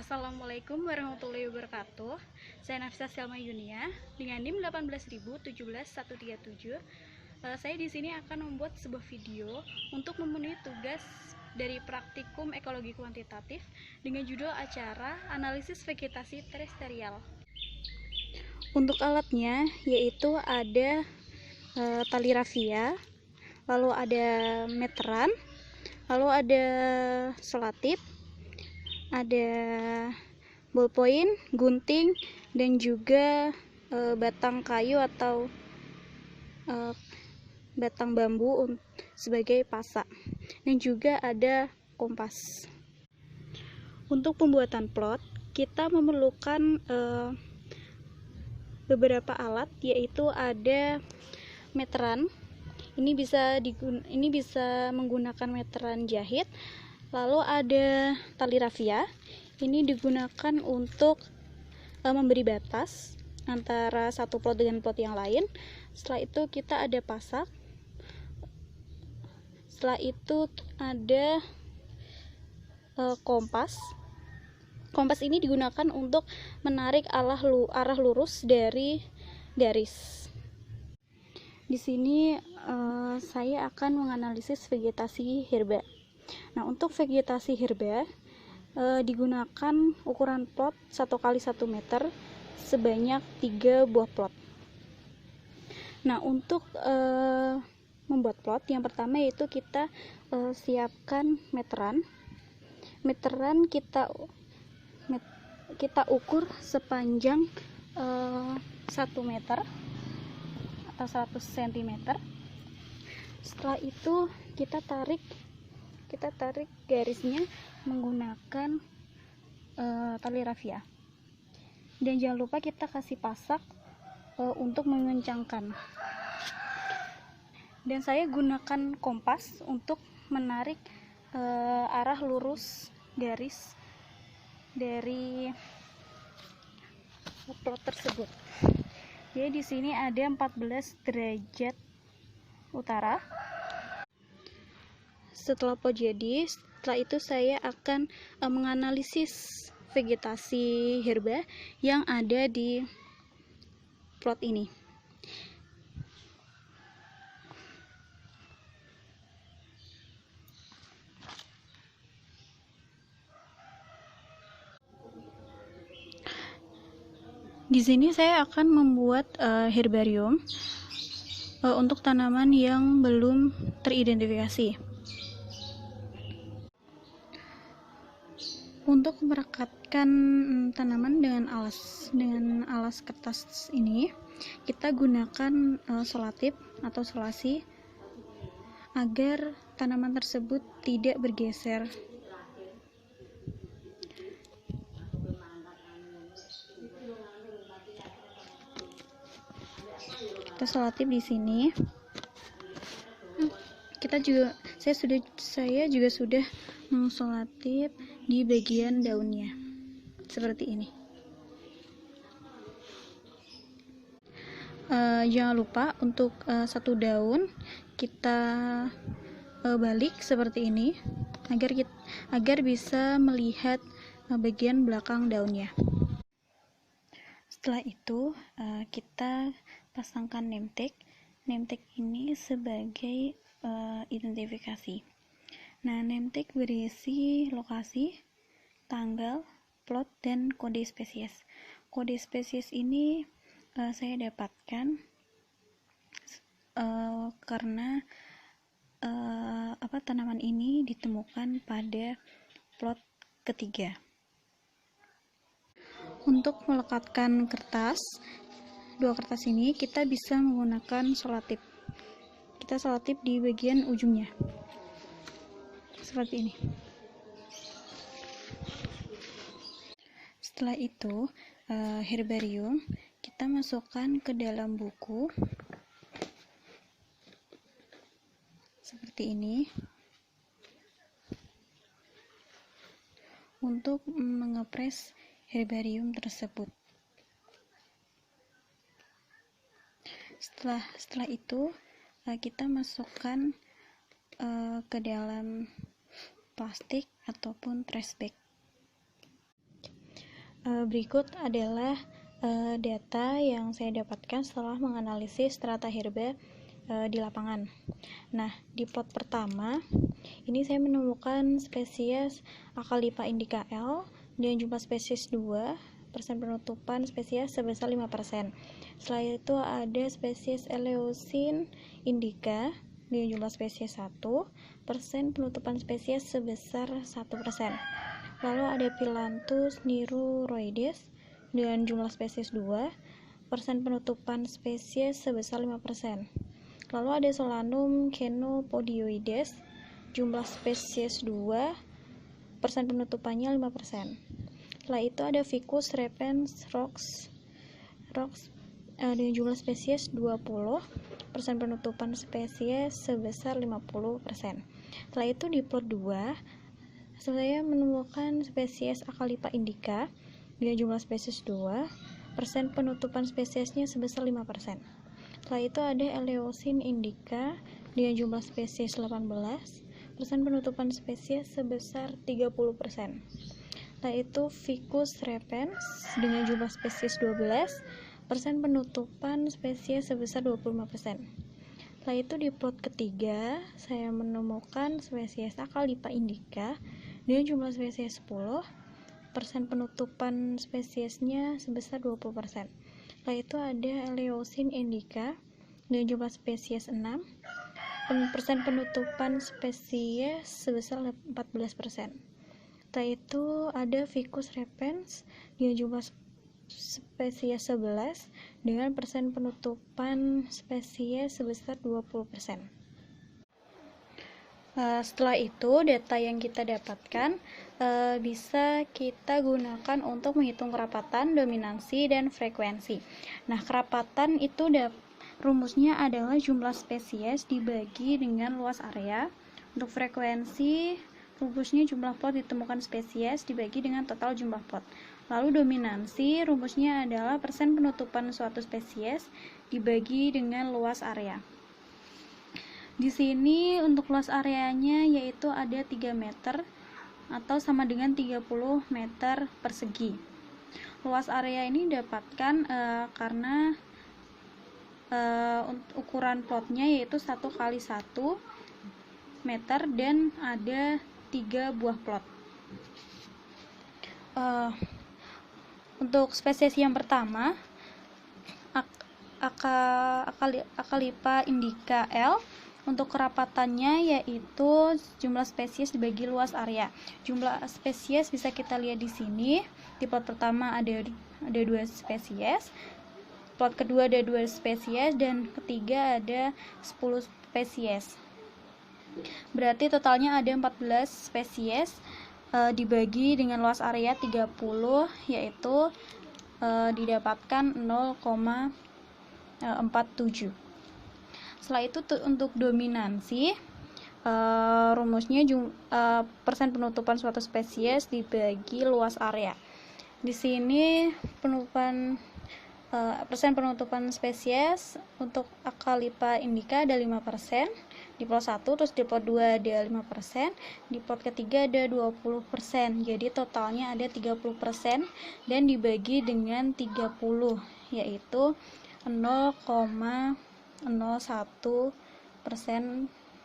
Assalamualaikum warahmatullahi wabarakatuh. Saya Nafisa Selma Yunia dengan NIM 1817137. Saya di sini akan membuat sebuah video untuk memenuhi tugas dari praktikum ekologi kuantitatif dengan judul acara analisis vegetasi terestrial. Untuk alatnya yaitu ada tali rafia, lalu ada meteran, lalu ada selatip, ada ballpoint, gunting, dan juga batang kayu atau batang bambu sebagai pasak, dan juga ada kompas. Untuk pembuatan plot kita memerlukan beberapa alat, yaitu ada meteran. Ini bisa menggunakan meteran jahit. Lalu ada tali rafia. Ini digunakan untuk memberi batas antara satu plot dengan plot yang lain. Setelah itu kita ada pasak. Setelah itu ada kompas. Kompas ini digunakan untuk menarik arah lurus dari garis. Di sini saya akan menganalisis vegetasi herba. Nah, untuk vegetasi herba digunakan ukuran plot 1 x 1 meter sebanyak 3 buah plot. Nah, untuk membuat plot yang pertama yaitu kita siapkan meteran. Meteran kita ukur sepanjang 1 meter atau 100 cm. Setelah itu kita tarik garisnya menggunakan tali rafia, dan jangan lupa kita kasih pasak untuk mengencangkan. Dan saya gunakan kompas untuk menarik arah lurus garis dari plot tersebut. Jadi di sini ada 14 derajat utara. Setelah itu saya akan menganalisis vegetasi herba yang ada di plot ini. Di sini saya akan membuat herbarium untuk tanaman yang belum teridentifikasi. Untuk merekatkan tanaman dengan alas kertas ini, kita gunakan selatip atau selasi agar tanaman tersebut tidak bergeser. Kita selatip di sini. Saya juga sudah mengselatip di bagian daunnya seperti ini. Jangan lupa untuk satu daun kita balik seperti ini agar bisa melihat bagian belakang daunnya. Setelah itu kita pasangkan name tag. Name tag ini sebagai identifikasi. Nah, name tag berisi lokasi, tanggal, plot, dan kode spesies. Kode spesies ini saya dapatkan karena tanaman ini ditemukan pada plot ketiga. Untuk melekatkan dua kertas ini kita bisa menggunakan selatip. Kita selatip di bagian ujungnya seperti ini. Setelah itu herbarium kita masukkan ke dalam buku seperti ini untuk mengepres herbarium tersebut. Setelah itu kita masukkan ke dalam plastik ataupun trash bag. Berikut adalah data yang saya dapatkan setelah menganalisis strata herba di lapangan. Nah, di plot pertama, ini saya menemukan spesies Acalypha indica L dengan jumlah spesies 2, persen penutupan spesies sebesar 5%. Setelah itu ada spesies Eleusin indica dengan jumlah spesies 1, persen penutupan spesies sebesar 1%. Lalu ada Phyllanthus niruroides dengan jumlah spesies 2, persen penutupan spesies sebesar 5%. Lalu ada Solanum chenopodioides, jumlah spesies 2, persen penutupannya 5%. Setelah itu ada Ficus repens rox dengan jumlah spesies 20, persen penutupan spesies sebesar 50%. Setelah itu di plot 2, saya menemukan spesies Acalypha indica dengan jumlah spesies 2, persen penutupan spesiesnya sebesar 5%. Setelah itu ada Eleusin indica dengan jumlah spesies 18, persen penutupan spesies sebesar 30%. Setelah itu Ficus repens dengan jumlah spesies 12, persen penutupan spesies sebesar 25%. Setelah itu di plot ketiga, saya menemukan spesies Acalypha indica dengan jumlah spesies 10, persen penutupan spesiesnya sebesar 20%. Setelah itu ada Eleusin indica dengan jumlah spesies 6, persen penutupan spesies sebesar 14%. Setelah itu ada Ficus repens dengan jumlah spesies 11 dengan persen penutupan spesies sebesar 20%. Setelah itu data yang kita dapatkan bisa kita gunakan untuk menghitung kerapatan, dominansi, dan frekuensi. Nah, kerapatan itu rumusnya adalah jumlah spesies dibagi dengan luas area. Untuk frekuensi, rumusnya jumlah plot ditemukan spesies dibagi dengan total jumlah plot. Lalu dominansi, rumusnya adalah persen penutupan suatu spesies dibagi dengan luas area. Di sini untuk luas areanya yaitu ada 3 meter atau sama dengan 30 meter persegi. Luas area ini didapatkan karena ukuran plotnya yaitu 1 kali 1 meter dan ada 3 buah plot. Untuk spesies yang pertama, Acalypha indica L, untuk kerapatannya yaitu jumlah spesies dibagi luas area. Jumlah spesies bisa kita lihat di sini. Di plot pertama ada 2 spesies, plot kedua ada 2 spesies, dan ketiga ada 10 spesies. Berarti totalnya ada 14 spesies dibagi dengan luas area 30, yaitu didapatkan 0,47. Setelah itu untuk dominansi, rumusnya persen penutupan suatu spesies dibagi luas area. Di sini persen penutupan spesies untuk Acalypha indica ada 5%, di plot 1, terus di plot 2 ada 5%, di plot ketiga ada 20%, jadi totalnya ada 30% dan dibagi dengan 30, yaitu 0,01%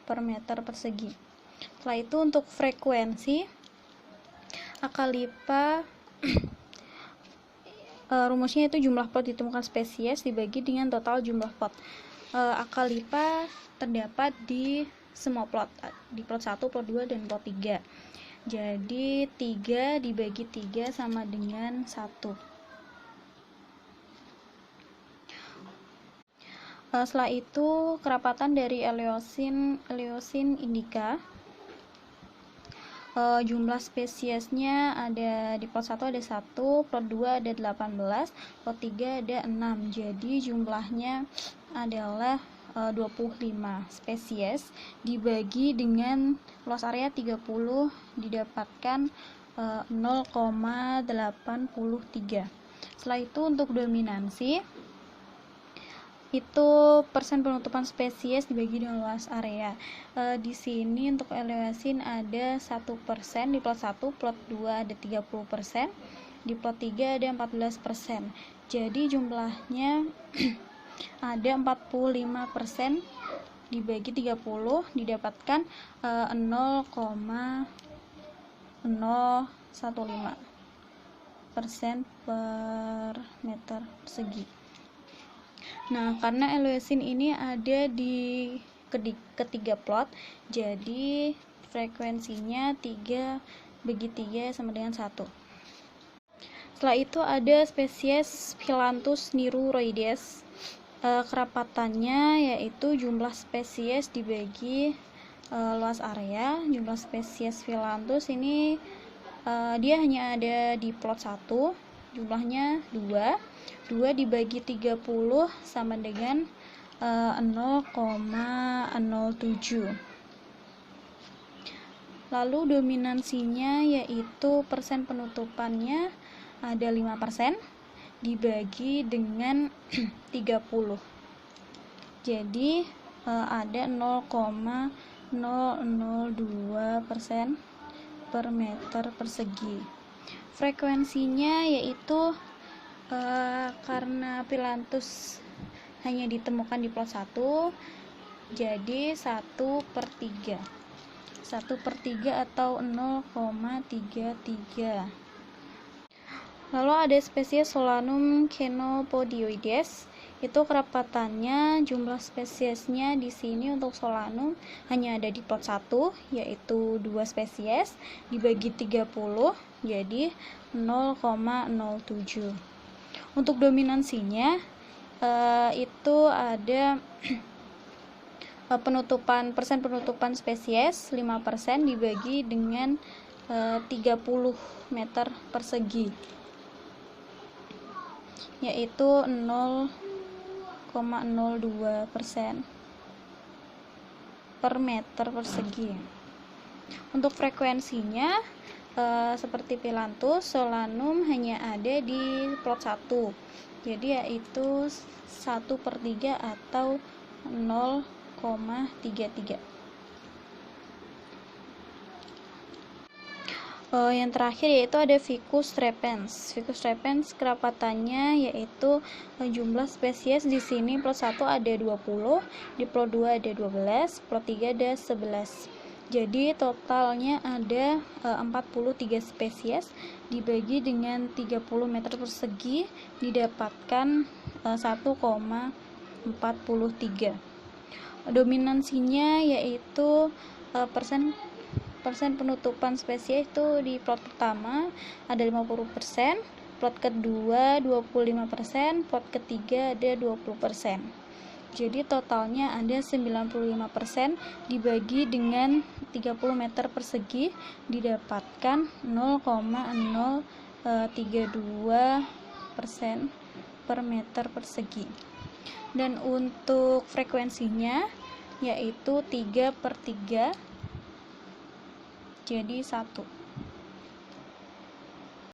per meter persegi. Setelah itu untuk frekuensi, Acalypha rumusnya itu jumlah plot ditemukan spesies dibagi dengan total jumlah plot. Acalypha terdapat di semua plot, di plot 1, plot 2, dan plot 3. Jadi 3 dibagi 3 sama dengan 1. Setelah itu kerapatan dari Eleusin indica, jumlah spesiesnya ada di plot 1 ada 1, plot 2 ada 18, plot 3 ada 6. Jadi jumlahnya adalah 25 spesies dibagi dengan luas area 30, didapatkan 0,83. Setelah itu untuk dominansi, itu persen penutupan spesies dibagi dengan luas area. Di sini untuk Eleusin ada 1%, di plot 1, plot 2 ada 30%, di plot 3 ada 14%. Jadi jumlahnya ada 45% dibagi 30 didapatkan 0,015% per meter persegi. Nah, karena Eleusin ini ada di ketiga plot, jadi frekuensinya 3/3 sama dengan 1. Setelah itu ada spesies Phyllanthus niruroides. Kerapatannya yaitu jumlah spesies dibagi luas area. Jumlah spesies Phyllanthus ini dia hanya ada di plot 1, jumlahnya 2 dibagi 30 sama dengan 0,07. Lalu dominansinya yaitu persen penutupannya ada 5% dibagi dengan 30. Jadi ada 0,002% per meter persegi. Frekuensinya yaitu karena Phyllanthus hanya ditemukan di plot 1, jadi 1/3 atau 0,33. Lalu ada spesies Solanum chenopodioides. Itu kerapatannya, jumlah spesiesnya di sini untuk Solanum hanya ada di plot 1, yaitu 2 spesies dibagi 30, jadi 0,07. Untuk dominansinya itu ada persen penutupan spesies 5% dibagi dengan 30 meter persegi, yaitu 0,02% per meter persegi. Untuk frekuensinya seperti Phyllanthus, Solanum hanya ada di plot 1, jadi yaitu 1/3 atau 0,33. Yang terakhir yaitu ada Ficus repens. Ficus repens kerapatannya yaitu jumlah spesies di sini plot 1 ada 20, di plot 2 ada 12, plot 3 ada 11. Jadi totalnya ada 43 spesies dibagi dengan 30 meter persegi didapatkan 1,43. Dominansinya yaitu persen penutupan spesies itu di plot pertama ada 50%, plot kedua 25%, plot ketiga ada 20%. Jadi totalnya ada 95% dibagi dengan 30 meter persegi didapatkan 0,032% per meter persegi. Dan untuk frekuensinya yaitu 3/3, jadi 1.